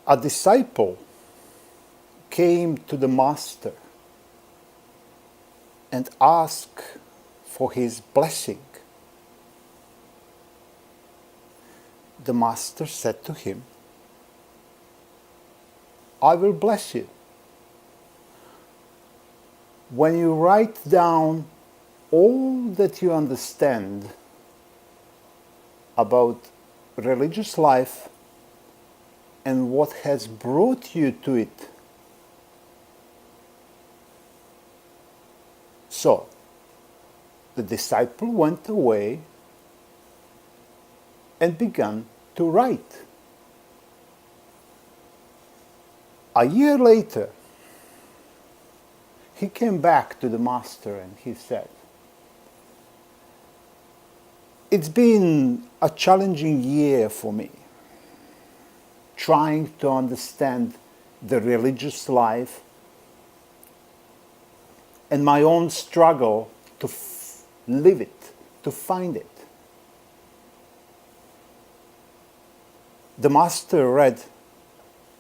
A disciple came to the master and asked for his blessing. The master said to him, "I will bless you when you write down all that you understand about religious life and what has brought you to it." So, the disciple went away and began to write. A year later, he came back to the master and he said, "It's been a challenging year for me, trying to understand the religious life and my own struggle to live it, to find it." The master read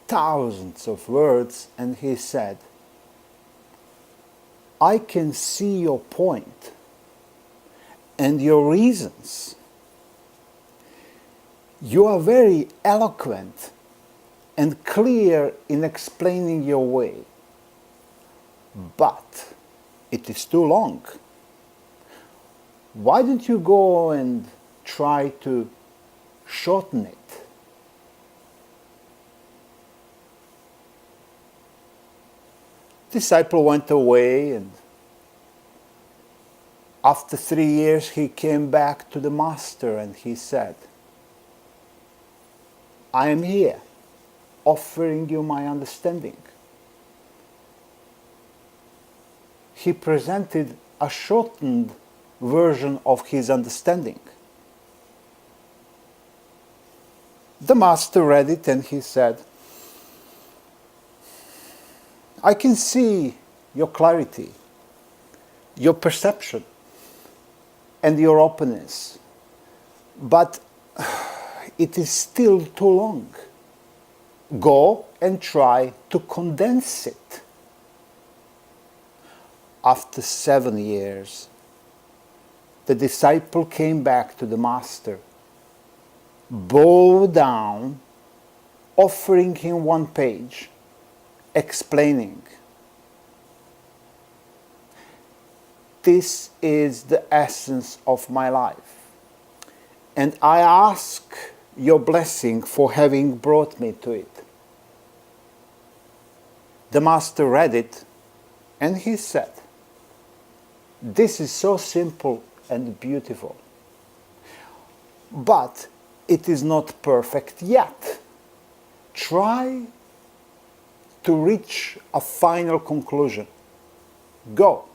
thousands of words and he said, "I can see your point and your reasons. You are very eloquent and clear in explaining your way, but it is too long. Why don't you go and try to shorten it?" The disciple went away, and after 3 years he came back to the master and he said, "I am here offering you my understanding." He presented a shortened version of his understanding. The master read it and he said, "I can see your clarity, your perception, and your openness, but it is still too long. Go and try to condense it." After 7 years, the disciple came back to the master, bowed down, offering him 1 page, explaining, "This is the essence of my life, and I ask your blessing for having brought me to it." The master read it and he said, "This is so simple and beautiful, but it is not perfect yet. Try to reach a final conclusion. Go."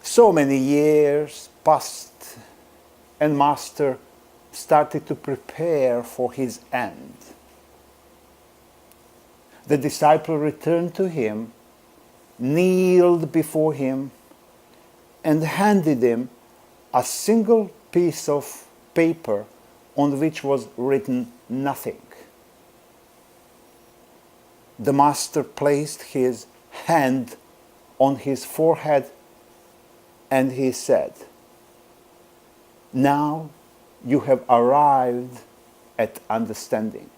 So many years passed and master started to prepare for his end. The disciple returned to him, kneeled before him, and handed him a single piece of paper on which was written nothing. The master placed his hand on his forehead and he said, "Now you have arrived at understanding."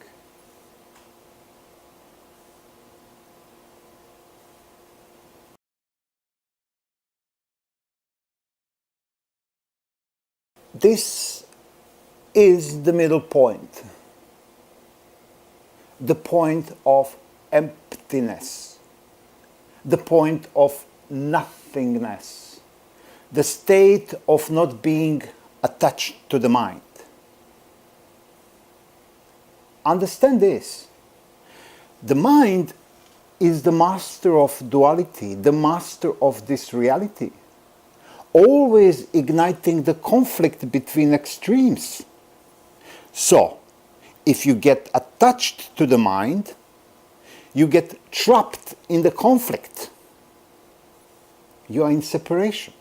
This is the middle point, the point of emptiness, the point of nothingness, the state of not being attached to the mind. Understand this. The mind is the master of duality, the master of this reality, always igniting the conflict between extremes. So, if you get attached to the mind, you get trapped in the conflict. You are in separation,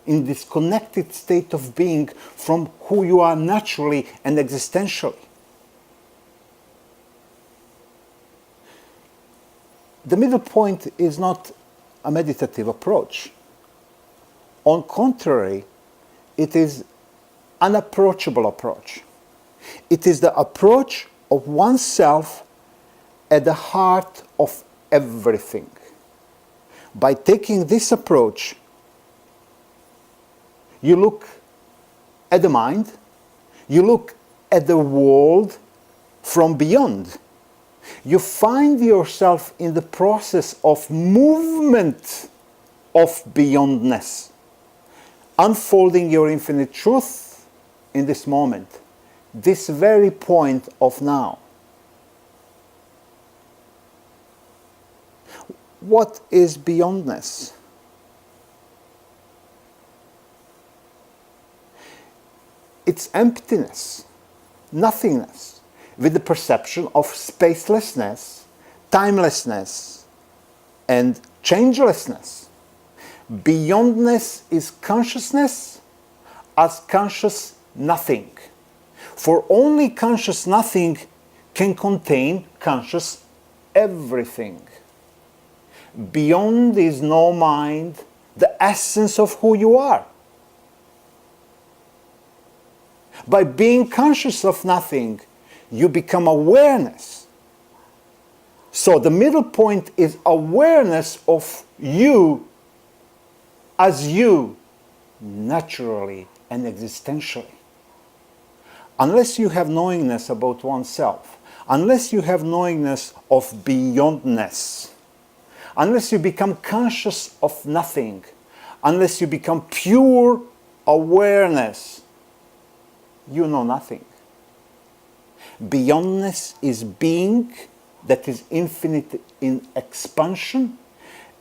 in disconnected state of being from who you are naturally and existentially. The middle point is not a meditative approach. On contrary, it is an approachable approach. It is the approach of oneself at the heart of everything. By taking this approach, you look at the mind, you look at the world from beyond. You find yourself in the process of movement of beyondness, unfolding your infinite truth in this moment, this very point of now. What is beyondness? It's emptiness, nothingness, with the perception of spacelessness, timelessness, and changelessness. Beyondness is consciousness as conscious nothing. For only conscious nothing can contain conscious everything. Beyond is no mind, the essence of who you are. By being conscious of nothing, you become awareness. So the middle point is awareness of you as you, naturally and existentially. Unless you have knowingness about oneself, unless you have knowingness of beyondness, unless you become conscious of nothing, unless you become pure awareness, you know nothing. Beyondness is being that is infinite in expansion,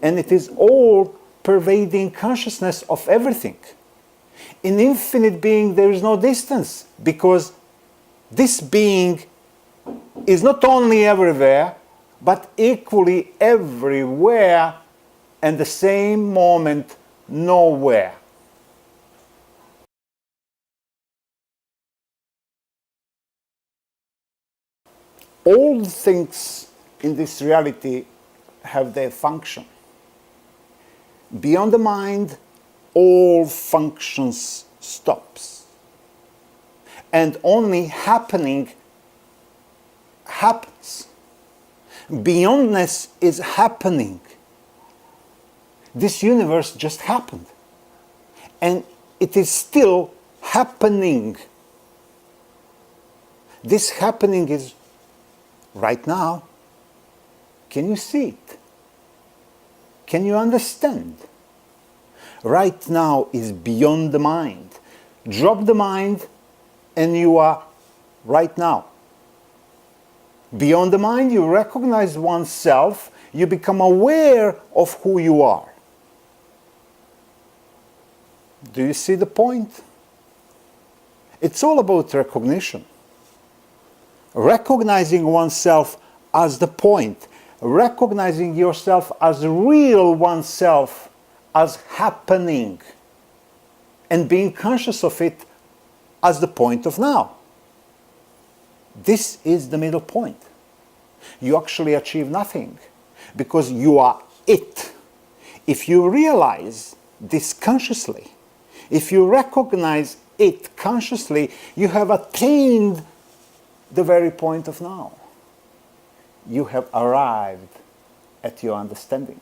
and it is all pervading consciousness of everything. In infinite being there is no distance, because this being is not only everywhere, but equally everywhere, and the same moment nowhere. All things in this reality have their function. Beyond the mind, all functions stops. And only happening happens. Beyondness is happening. This universe just happened. And it is still happening. This happening is right now. Can you see it? Can you understand? Right now is beyond the mind. Drop the mind and you are right now. Beyond the mind, you recognize oneself, you become aware of who you are. Do you see the point? It's all about recognition. Recognizing oneself as the point, recognizing yourself as real oneself, as happening, and being conscious of it as the point of now. This is the middle point. You actually achieve nothing, because you are it. If you realize this consciously, if you recognize it consciously, you have attained the very point of now. You have arrived at your understanding.